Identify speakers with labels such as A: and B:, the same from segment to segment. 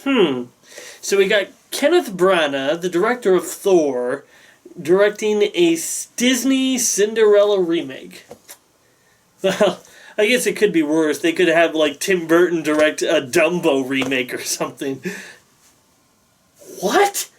A: So we got Kenneth Branagh, the director of Thor, directing a Disney Cinderella remake. Well, I guess it could be worse. They could have, like, Tim Burton direct a Dumbo remake or something. What?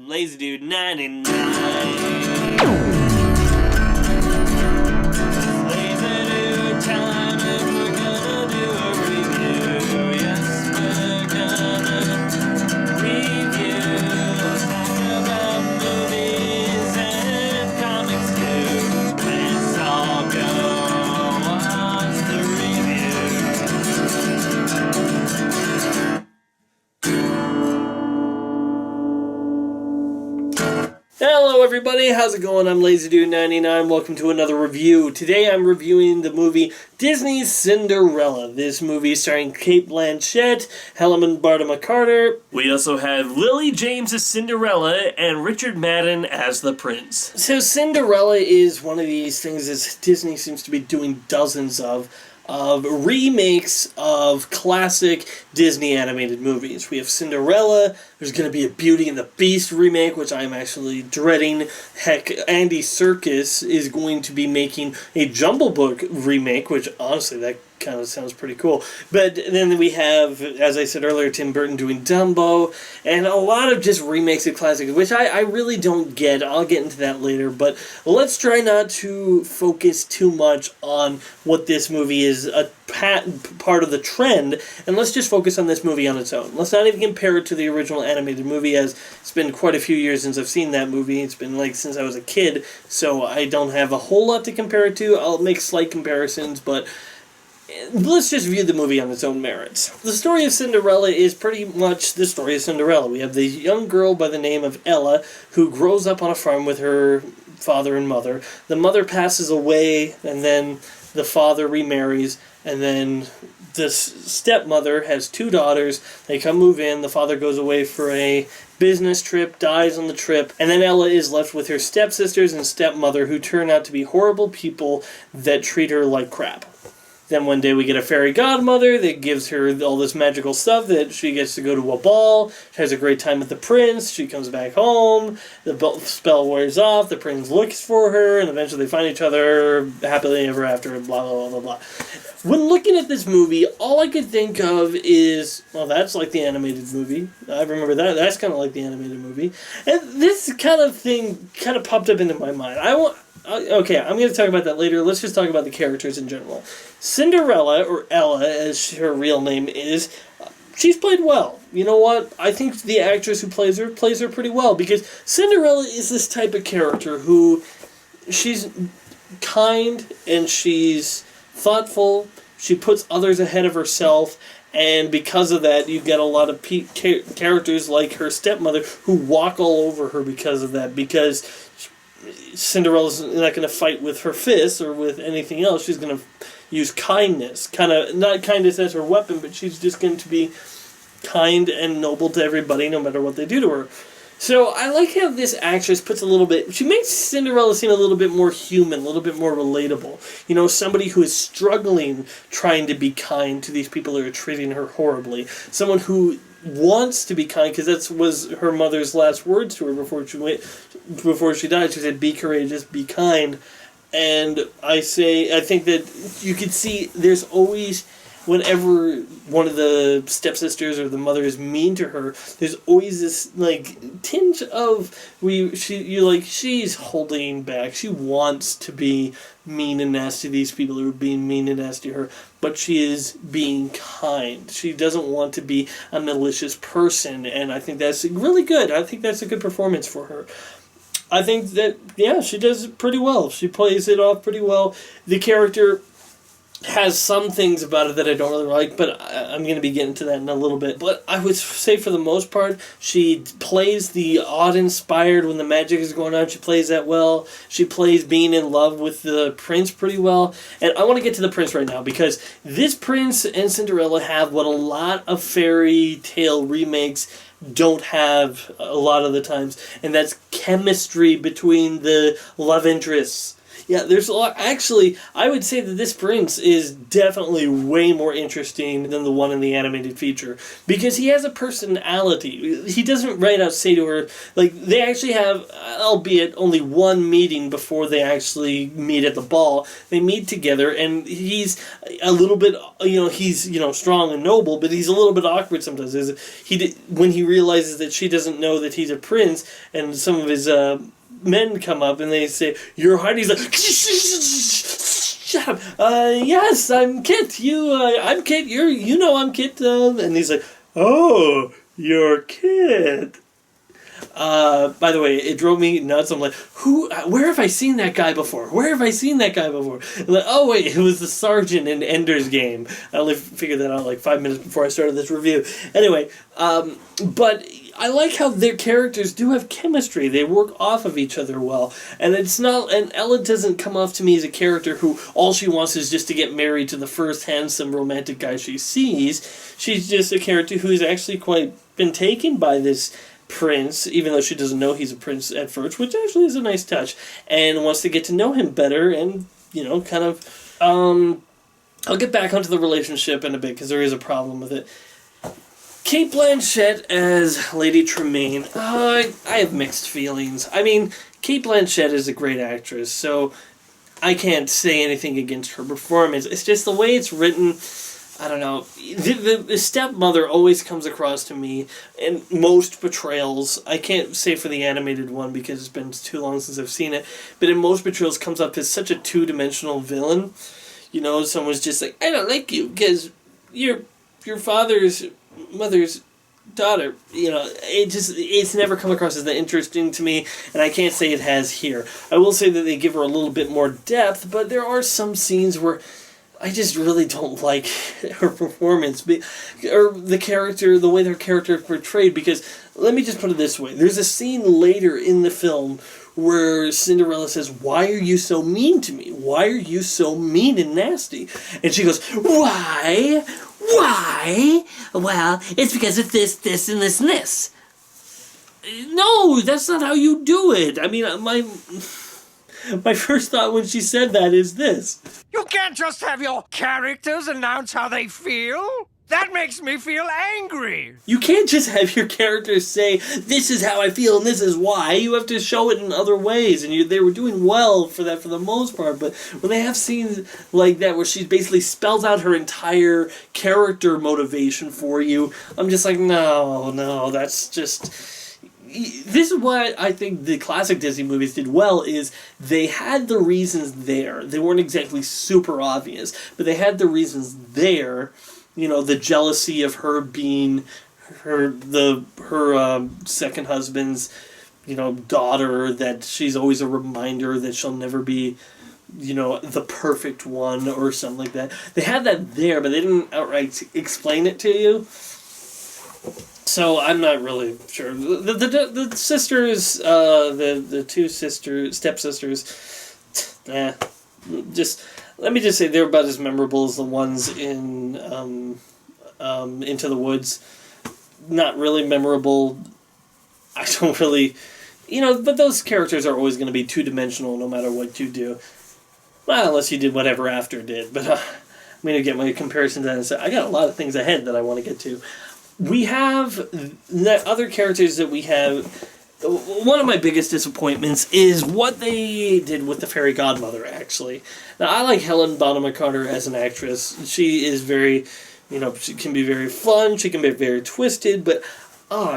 A: Lazy Dude 99. Lazy Dude time, and we're gonna do a review. Yes, we're gonna review. Talk about movies and comics too. Let's all go watch the Hello everybody, how's it going? I'm Lazy Dude 99. Welcome to another review. Today I'm reviewing the movie Disney's Cinderella. This movie starring Cate Blanchett, Helen Bonham Carter. We also have Lily James as Cinderella and Richard Madden as the prince. So Cinderella is one of these things that Disney seems to be doing dozens of remakes of classic Disney animated movies. We have Cinderella, there's going to be a Beauty and the Beast remake, which I'm actually dreading. Heck, Andy Serkis is going to be making a Jungle Book remake, which honestly, that kind of sounds pretty cool. But then we have, as I said earlier, Tim Burton doing Dumbo, and a lot of just remakes of classics, which I really don't get. I'll get into that later, but let's try not to focus too much on what this movie is a part of the trend, and let's just focus on this movie on its own. Let's not even compare it to the original animated movie, as it's been quite a few years since I've seen that movie. It's been like since I was a kid, so I don't have a whole lot to compare it to. I'll make slight comparisons, but let's just view the movie on its own merits. The story of Cinderella is pretty much the story of Cinderella. We have the young girl by the name of Ella who grows up on a farm with her father and mother. The mother passes away, and then the father remarries, and then the stepmother has two daughters. They come move in. The father goes away for a business trip, dies on the trip, and then Ella is left with her stepsisters and stepmother, who turn out to be horrible people that treat her like crap. Then one day we get a fairy godmother that gives her all this magical stuff that she gets to go to a ball. She has a great time with the prince. She comes back home. The spell wears off. The prince looks for her, and eventually they find each other happily ever after, and blah, blah, blah, blah, blah. When looking at this movie, all I could think of is, well, that's like the animated movie. I remember that. That's kind of like the animated movie. And this kind of thing kind of popped up into my mind. Okay, I'm going to talk about that later. Let's just talk about the characters in general. Cinderella, or Ella, as her real name is, she's played well. You know what? I think the actress who plays her pretty well, because Cinderella is this type of character who, she's kind and she's thoughtful. She puts others ahead of herself, and because of that, you get a lot of characters like her stepmother who walk all over her because of that, because Cinderella's not going to fight with her fists or with anything else. She's going to use kindness. Kind of, not kindness as her weapon, but she's just going to be kind and noble to everybody no matter what they do to her. So I like how this actress puts a little bit, she makes Cinderella seem a little bit more human, a little bit more relatable. You know, somebody who is struggling trying to be kind to these people who are treating her horribly. Someone who wants to be kind, because that was her mother's last words to her before she died. She said, "Be courageous, be kind." And I think that you could see there's always, whenever one of the stepsisters or the mother is mean to her, there's always this like tinge of she's holding back. She wants to be mean and nasty to these people who are being mean and nasty to her, but she is being kind. She doesn't want to be a malicious person, and I think that's really good. I think that's a good performance for her. I think that, yeah, she does it pretty well. She plays it off pretty well. The character, has some things about it that I don't really like, but I'm going to be getting to that in a little bit. But I would say for the most part, she plays the awe-inspired when the magic is going on. She plays that well. She plays being in love with the prince pretty well. And I want to get to the prince right now, because this prince and Cinderella have what a lot of fairy tale remakes don't have a lot of the times, and that's chemistry between the love interests. Yeah, there's a lot. Actually, I would say that this prince is definitely way more interesting than the one in the animated feature, because he has a personality. He doesn't right out say to her, like, they actually have, albeit only one meeting before they actually meet at the ball. They meet together, and he's a little bit, he's, strong and noble, but he's a little bit awkward sometimes. When he realizes that she doesn't know that he's a prince, and some of his men come up and they say, "You're hiding." He's like, "Shut up. Yes, I'm Kit. I'm Kit. I'm Kit." And he's like, "Oh, you're Kit." By the way, it drove me nuts. I'm like, where have I seen that guy before? Where have I seen that guy before? And like, oh wait, it was the sergeant in Ender's Game. I only figured that out like 5 minutes before I started this review. Anyway, but I like how their characters do have chemistry. They work off of each other well. And Ella doesn't come off to me as a character who all she wants is just to get married to the first handsome romantic guy she sees. She's just a character who's actually quite been taken by this prince, even though she doesn't know he's a prince at first, which actually is a nice touch, and wants to get to know him better, and, kind of, I'll get back onto the relationship in a bit, because there is a problem with it. Cate Blanchett as Lady Tremaine, I have mixed feelings. I mean, Cate Blanchett is a great actress, so I can't say anything against her performance. It's just the way it's written. I don't know. The stepmother always comes across to me in most portrayals. I can't say for the animated one because it's been too long since I've seen it. But in most portrayals comes up as such a two-dimensional villain. Someone's just like, "I don't like you because you're your mother's daughter." It's never come across as that interesting to me, and I can't say it has here. I will say that they give her a little bit more depth, but there are some scenes where I just really don't like her performance, or the character, the way their character is portrayed, because let me just put it this way. There's a scene later in the film where Cinderella says, "Why are you so mean to me? Why are you so mean and nasty?" And she goes, "Why? Well, it's because of this, this, and this, and this." No, that's not how you do it. I mean, my first thought when she said that is this:
B: you can't just have your characters announce how they feel. That makes me feel angry.
A: You can't just have your characters say, "This is how I feel and this is why." You have to show it in other ways, and they were doing well for that for the most part. But when they have scenes like that where she basically spells out her entire character motivation for you, I'm just like, no, that's just... This is what I think the classic Disney movies did well, is they had the reasons there. They weren't exactly super obvious, but they had the reasons there. The jealousy of her being her second husband's, daughter, that she's always a reminder that she'll never be, the perfect one or something like that. They had that there, but they didn't outright explain it to you. So I'm not really sure. The sisters, the two stepsisters, let me just say they're about as memorable as the ones in Into the Woods. Not really memorable. I don't really, but those characters are always going to be two-dimensional no matter what you do. Well, unless you did whatever After did. But I'm going to get my comparison to that and say, I got a lot of things ahead that I want to get to. We have the other characters that we have. One of my biggest disappointments is what they did with the fairy godmother, actually. Now, I like Helen Bonham Carter as an actress. She is very, she can be very fun, she can be very twisted, but,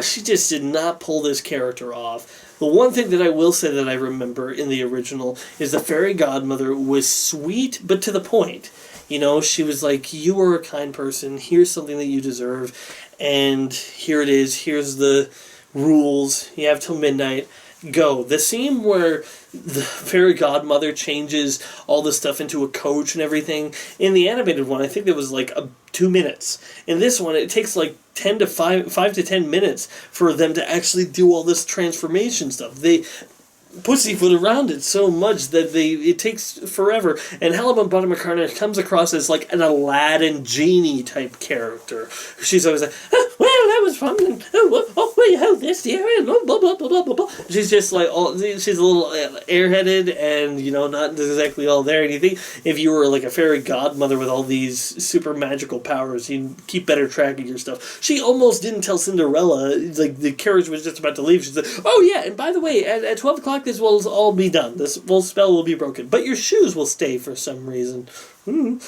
A: she just did not pull this character off. The one thing that I will say that I remember in the original is the fairy godmother was sweet, but to the point. She was like, "You are a kind person, here's something that you deserve, and here it is, here's the rules, you have till midnight." go. The scene where the fairy godmother changes all the stuff into a coach and everything, in the animated one, I think it was like 2 minutes. In this one, it takes like 5 to 10 minutes for them to actually do all this transformation stuff. They pussyfoot around it so much that it takes forever. And Helena Bonham Carter comes across as like an Aladdin genie type character. She's always like, oh, well, that was fun. And, well, you have this here, and blah, blah, blah, blah, blah, blah. She's just like, she's a little airheaded and, not exactly all there. And you think if you were like a fairy godmother with all these super magical powers, you'd keep better track of your stuff. She almost didn't tell Cinderella, like the carriage was just about to leave. She's like, oh yeah, and by the way, at 12 o'clock, this will all be done. This spell will be broken. But your shoes will stay for some reason. And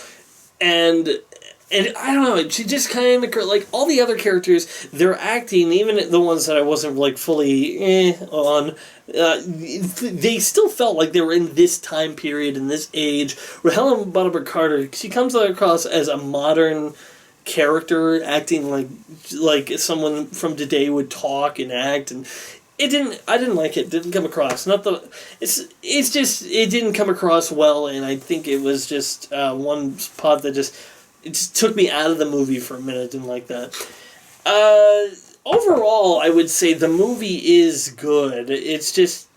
A: I don't know, she just kind of, like, all the other characters, they're acting, even the ones that I wasn't, like, fully on, they still felt like they were in this time period, in this age, where Helena Bonham Carter, she comes across as a modern character, acting like someone from today would talk and act, and I didn't like it. Didn't come across. It's just, it didn't come across well, and I think it was just one spot that it just took me out of the movie for a minute. Didn't like that. Overall, I would say the movie is good. It's just,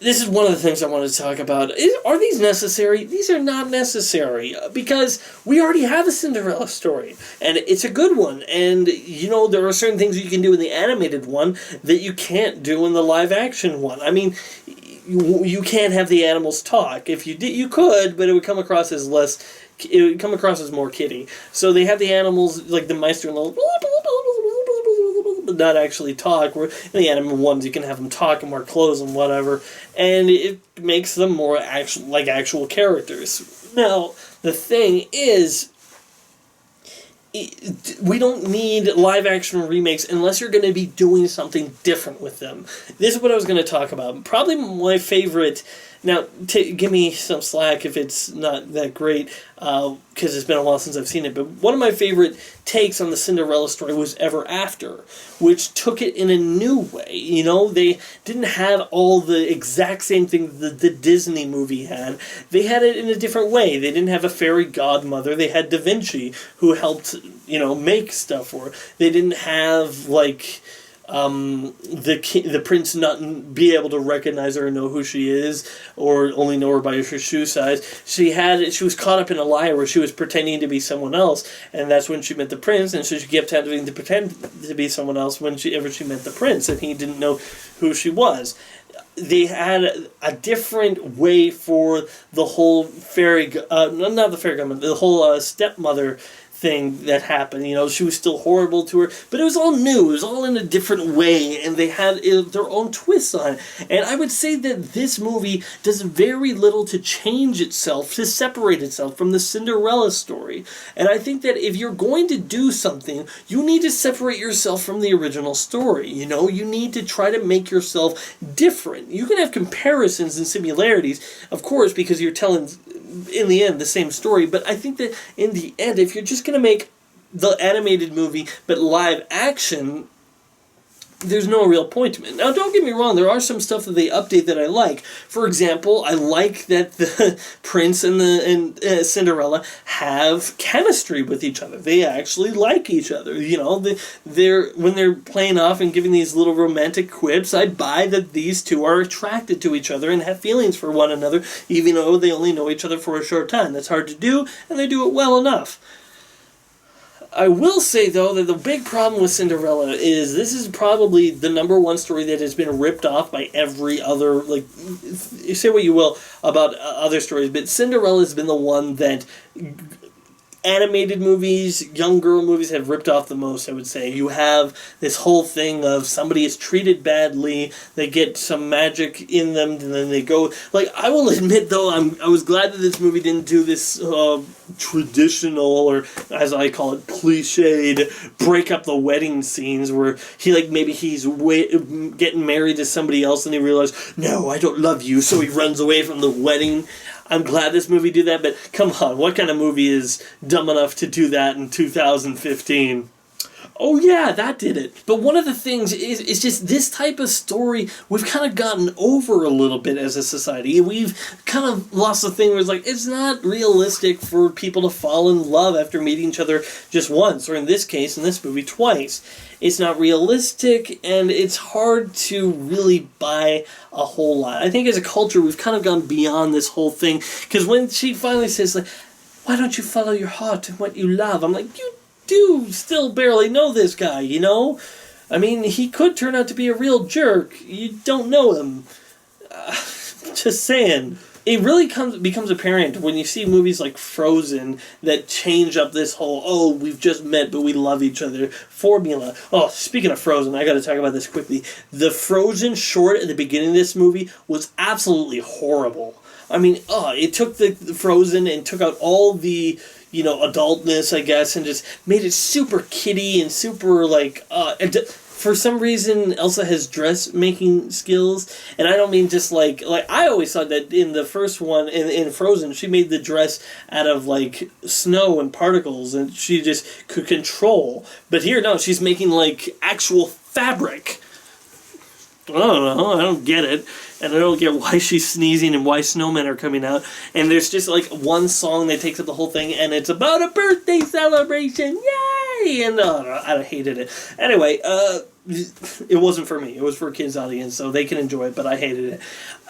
A: this is one of the things I want to talk about. Are these necessary? These are not necessary, because we already have a Cinderella story, and it's a good one, and, there are certain things you can do in the animated one that you can't do in the live-action one. I mean, you can't have the animals talk. If you did, you could, but it would come across as more kiddie. So they have the animals, like the Meister and the not actually talk. Where in the animal ones, you can have them talk and wear clothes and whatever, and it makes them more actual characters. Now, the thing is, we don't need live-action remakes unless you're going to be doing something different with them. This is what I was going to talk about. Probably my favorite. Now, give me some slack if it's not that great, because it's been a while since I've seen it, but one of my favorite takes on the Cinderella story was Ever After, which took it in a new way. They didn't have all the exact same thing the Disney movie had. They had it in a different way. They didn't have a fairy godmother. They had Da Vinci, who helped, make stuff for her. They didn't have, the prince not be able to recognize her and know who she is, or only know her by her shoe size. She was caught up in a lie where she was pretending to be someone else, and that's when she met the prince, and so she kept having to pretend to be someone else whenever she met the prince, and he didn't know who she was. They had a different way for the whole the whole stepmother thing that happened. She was still horrible to her, but it was all new. It was all in a different way, and they had their own twists on it. And I would say that this movie does very little to change itself, to separate itself from the Cinderella story. And I think that if you're going to do something, you need to separate yourself from the original story. You need to try to make yourself different. You can have comparisons and similarities, of course, because you're telling, in the end, the same story, but I think that in the end, if you're just going to make the animated movie but live action, there's no real point to it. Now, don't get me wrong, there are some stuff that they update that I like. For example, I like that the prince and Cinderella have chemistry with each other. They actually like each other. When they're playing off and giving these little romantic quips, I buy that these two are attracted to each other and have feelings for one another, even though they only know each other for a short time. That's hard to do, and they do it well enough. I will say, though, that the big problem with Cinderella is this is probably the number one story that has been ripped off by every other, you say what you will about other stories, but Cinderella has been the one that animated movies, young girl movies have ripped off the most, I would say. You have this whole thing of somebody is treated badly, they get some magic in them, and then they go... I will admit, though, I was glad that this movie didn't do this traditional, or as I call it, cliched, break up the wedding scenes where maybe he's getting married to somebody else and he realizes, no, I don't love you, so he runs away from the wedding. I'm glad this movie did that, but come on, what kind of movie is dumb enough to do that in 2015? Oh yeah, that did it. But one of the things is just this type of story we've kind of gotten over a little bit as a society. We've kind of lost the thing where it's like, it's not realistic for people to fall in love after meeting each other just once, or in this case, in this movie, twice. It's not realistic, and it's hard to really buy a whole lot. I think as a culture, we've kind of gone beyond this whole thing, because when she finally says, like, why don't you follow your heart and what you love? I'm like, you do still barely know this guy, you know? I mean, he could turn out to be a real jerk. You don't know him. Just saying. It really becomes apparent when you see movies like Frozen that change up this whole, oh, we've just met but we love each other formula. Oh, speaking of Frozen, I gotta talk about this quickly. The Frozen short at the beginning of this movie was absolutely horrible. I mean, it took the Frozen and took out all the, adultness, I guess, and just made it super kiddie and super, for some reason, Elsa has dressmaking skills, and I don't mean just, like I always thought that in the first one, in Frozen, she made the dress out of, snow and particles, and she just could control. But here, no, she's making, actual fabric. I don't know, I don't get it. And I don't get why she's sneezing and why snowmen are coming out. And there's just one song that takes up the whole thing, and it's about a birthday celebration. Yay! And I hated it. Anyway, it wasn't for me. It was for a kids' audience, so they can enjoy it, but I hated it.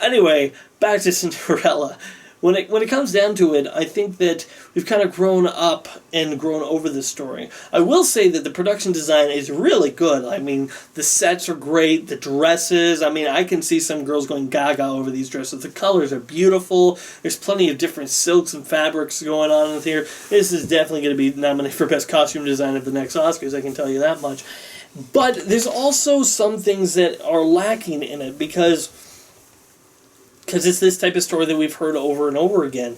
A: Anyway, back to Cinderella. When it comes down to it, I think that we've kind of grown up and grown over this story. I will say that the production design is really good. I mean, the sets are great, the dresses. I mean, I can see some girls going gaga over these dresses. The colors are beautiful. There's plenty of different silks and fabrics going on in here. This is definitely going to be nominated for Best Costume Design at the next Oscars, I can tell you that much. But there's also some things that are lacking in it because it's this type of story that we've heard over and over again.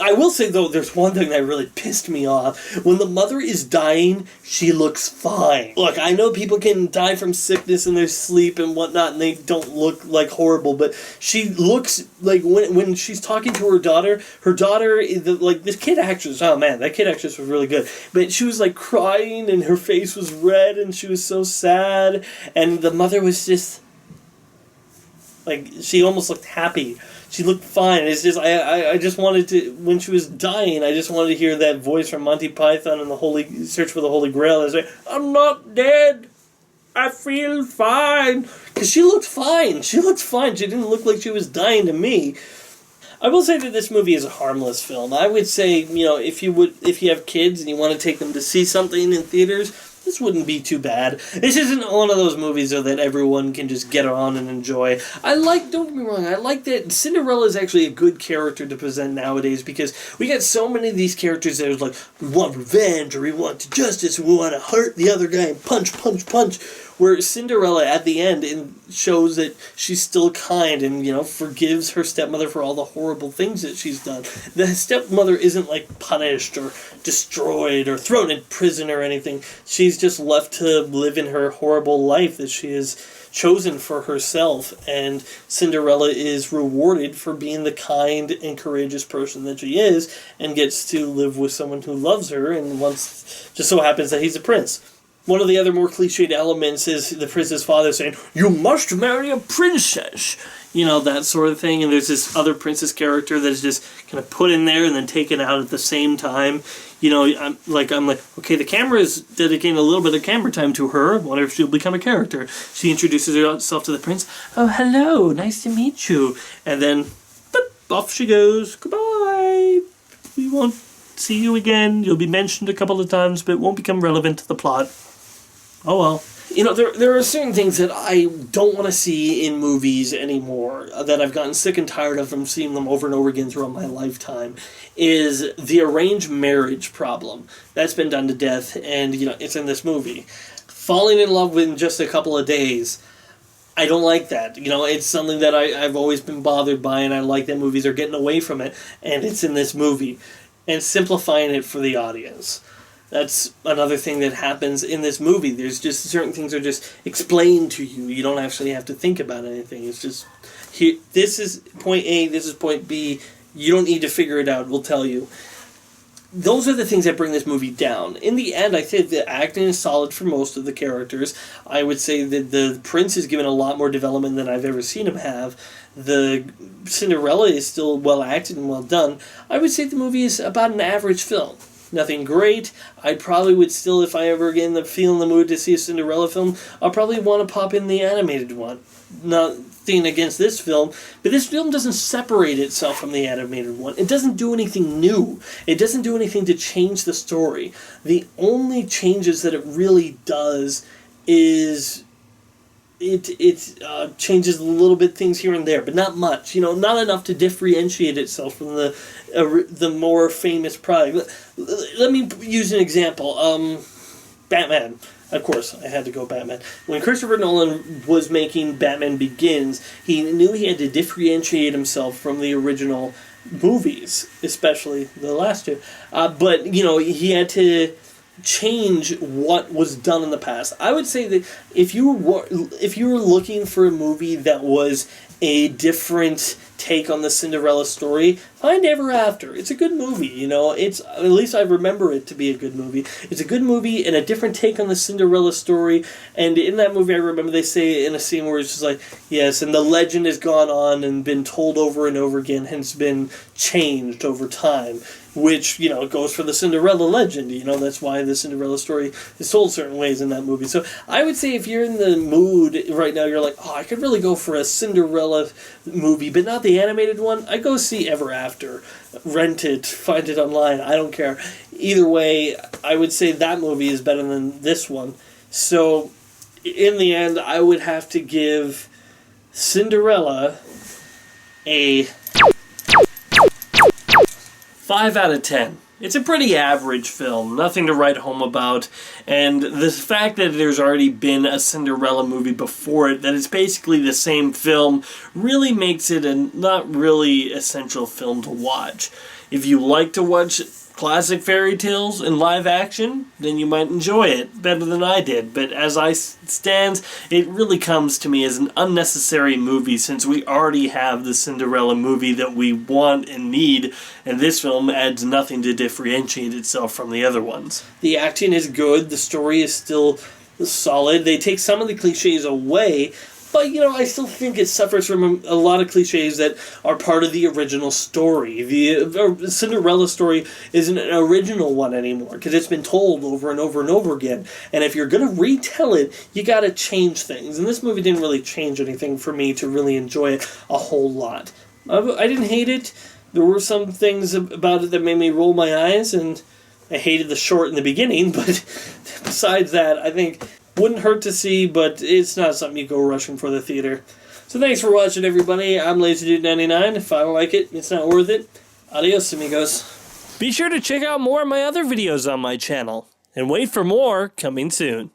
A: I will say, though, there's one thing that really pissed me off. When the mother is dying, she looks fine. Look, I know people can die from sickness in their sleep and whatnot, and they don't look, horrible, but she looks, when she's talking to her daughter, this kid actress, oh man, that kid actress was really good. But she was, crying, and her face was red, and she was so sad, and the mother was just... she almost looked happy. She looked fine. It's just, I just wanted to, when she was dying, I just wanted to hear that voice from Monty Python and the Search for the Holy Grail. I was like, I'm not dead. I feel fine. Because she looked fine. She looked fine. She didn't look like she was dying to me. I will say that this movie is a harmless film. I would say, if you have kids and you want to take them to see something in theaters, this wouldn't be too bad. This isn't one of those movies, though, that everyone can just get on and enjoy. Don't get me wrong, I like that Cinderella is actually a good character to present nowadays, because we got so many of these characters that are we want revenge, or we want justice, or we want to hurt the other guy and punch, punch, punch. Where Cinderella, at the end, shows that she's still kind and, forgives her stepmother for all the horrible things that she's done. The stepmother isn't, punished or destroyed or thrown in prison or anything. She's just left to live in her horrible life that she has chosen for herself. And Cinderella is rewarded for being the kind and courageous person that she is, and gets to live with someone who loves her and just so happens that he's a prince. One of the other more cliched elements is the prince's father saying, "You must marry a princess." That sort of thing. And there's this other princess character that is just kind of put in there and then taken out at the same time. I'm like, okay, the camera is dedicating a little bit of camera time to her. I wonder if she'll become a character. She introduces herself to the prince. "Oh, hello, nice to meet you." And then, boop, off she goes. "Goodbye. We won't see you again. You'll be mentioned a couple of times, but it won't become relevant to the plot." Oh well. There are certain things that I don't want to see in movies anymore, that I've gotten sick and tired of from seeing them over and over again throughout my lifetime, is the arranged marriage problem. That's been done to death, and, it's in this movie. Falling in love in just a couple of days, I don't like that. It's something that I've always been bothered by, and I like that movies are getting away from it, and it's in this movie. And simplifying it for the audience. That's another thing that happens in this movie. There's just certain things are just explained to you. You don't actually have to think about anything. It's just, here, this is point A, this is point B. You don't need to figure it out. We'll tell you. those are the things that bring this movie down. In the end, I think the acting is solid for most of the characters. I would say that the prince is given a lot more development than I've ever seen him have. The Cinderella is still well acted and well done. I would say the movie is about an average film. Nothing great. I probably would still, if I ever get in the feel in the mood to see a Cinderella film, I'll probably want to pop in the animated one. Nothing against this film, but this film doesn't separate itself from the animated one. It doesn't do anything new. It doesn't do anything to change the story. The only changes that it really does is it changes a little bit things here and there, but not much. Not enough to differentiate itself from the more famous product. Let me use an example. Batman. Of course, I had to go Batman. When Christopher Nolan was making Batman Begins, he knew he had to differentiate himself from the original movies, especially the last two. But he had to change what was done in the past. I would say that if you were looking for a movie that was a different take on the Cinderella story, find Ever After. It's a good movie, It's, at least I remember it to be a good movie. It's a good movie and a different take on the Cinderella story. And in that movie, I remember they say in a scene where it's just like, yes, and the legend has gone on and been told over and over again, hence been changed over time. Which, goes for the Cinderella legend. That's why the Cinderella story is told certain ways in that movie. So I would say if you're in the mood right now, you're like, I could really go for a Cinderella movie, but not the animated one, I go see Ever After. Rent it, find it online, I don't care. Either way, I would say that movie is better than this one. So, in the end, I would have to give Cinderella a 5 out of 10. It's a pretty average film, nothing to write home about, and the fact that there's already been a Cinderella movie before it, that it's basically the same film, really makes it a not really essential film to watch. If you like to watch classic fairy tales in live action, then you might enjoy it better than I did. But as I stand, it really comes to me as an unnecessary movie since we already have the Cinderella movie that we want and need, and this film adds nothing to differentiate itself from the other ones. The acting is good, the story is still solid, they take some of the cliches away, but, I still think it suffers from a lot of cliches that are part of the original story. The Cinderella story isn't an original one anymore, because it's been told over and over and over again. And if you're going to retell it, you got to change things. And this movie didn't really change anything for me to really enjoy it a whole lot. I didn't hate it. There were some things about it that made me roll my eyes, and I hated the short in the beginning, but besides that, I think wouldn't hurt to see, but it's not something you go rushing for the theater. So thanks for watching, everybody. I'm LazyDude99. If I don't like it, it's not worth it. Adios, amigos. Be sure to check out more of my other videos on my channel, and wait for more coming soon.